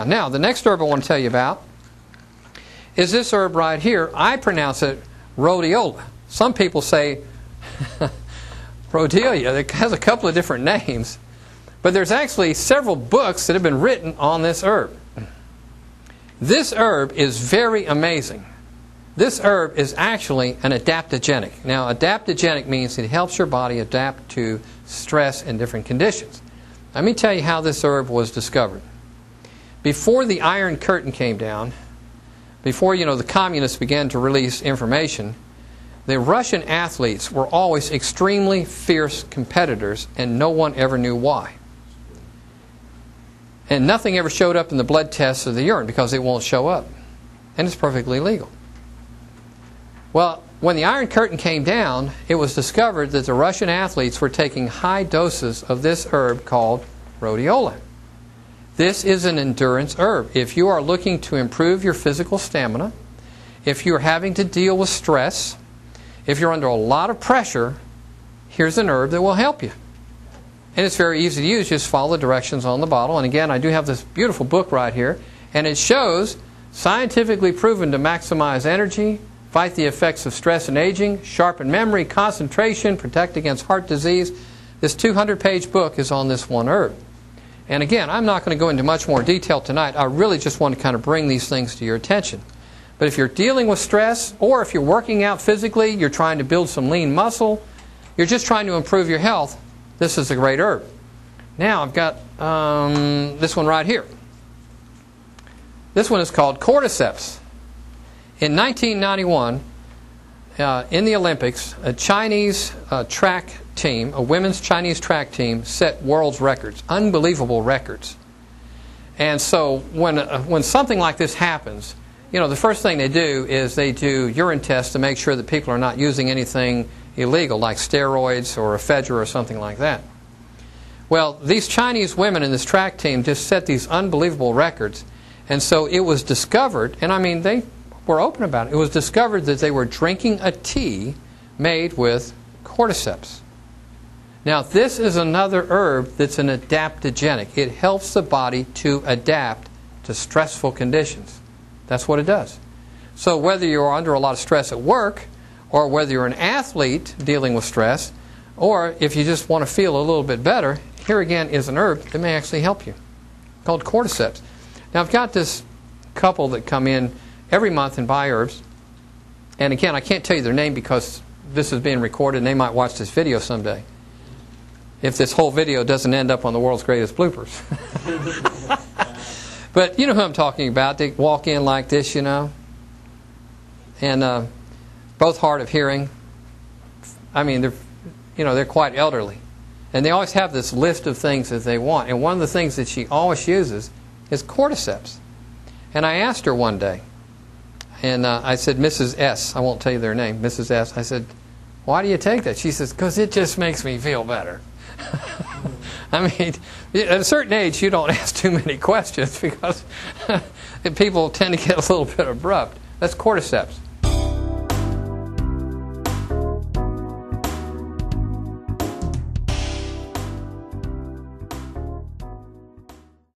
Now, the next herb I want to tell you about is this herb right here. I pronounce it Rhodiola. Some people say Rhodiola. It has a couple of different names. But there's actually several books that have been written on this herb. This herb is very amazing. This herb is actually an adaptogenic. Now, adaptogenic means it helps your body adapt to stress and different conditions. Let me tell you how this herb was discovered. Before the Iron Curtain came down, before the communists began to release information, the Russian athletes were always extremely fierce competitors, and no one ever knew why. And nothing ever showed up in the blood tests or the urine because it won't show up. And it's perfectly legal. Well, when the Iron Curtain came down, it was discovered that the Russian athletes were taking high doses of this herb called Rhodiola. This is an endurance herb. If you are looking to improve your physical stamina, if you're having to deal with stress, if you're under a lot of pressure, here's an herb that will help you. And it's very easy to use. Just follow the directions on the bottle. And again, I do have this beautiful book right here. And it shows scientifically proven to maximize energy, fight the effects of stress and aging, sharpen memory, concentration, protect against heart disease. This 200-page book is on this one herb. And again, I'm not going to go into much more detail tonight. I really just want to kind of bring these things to your attention. But if you're dealing with stress, or if you're working out physically, you're trying to build some lean muscle, you're just trying to improve your health, this is a great herb. Now I've got this one right here. This one is called Cordyceps. In 1991, in the Olympics, a Chinese track team, a women's Chinese track team, set world's records, unbelievable records. And so when something like this happens, the first thing they do is they do urine tests to make sure that people are not using anything illegal like steroids or ephedra or something like that. Well, these Chinese women in this track team just set these unbelievable records. And so it was discovered, and I mean they were open about it, it was discovered that they were drinking a tea made with Cordyceps. Now, this is another herb that's an adaptogenic. It helps the body to adapt to stressful conditions. That's what it does. So whether you're under a lot of stress at work, or whether you're an athlete dealing with stress, or if you just want to feel a little bit better, here again is an herb that may actually help you, called Cordyceps. Now, I've got this couple that come in every month and buy herbs. And again, I can't tell you their name because this is being recorded and they might watch this video someday. If this whole video doesn't end up on the world's greatest bloopers. But you know who I'm talking about. They walk in like this, and both hard of hearing. I mean, they're quite elderly. And they always have this list of things that they want. And one of the things that she always uses is Cordyceps. And I asked her one day, and I said, Mrs. S., I won't tell you their name, Mrs. S., I said, why do you take that? She says, because it just makes me feel better. I mean, at a certain age, you don't ask too many questions because people tend to get a little bit abrupt. That's Cordyceps.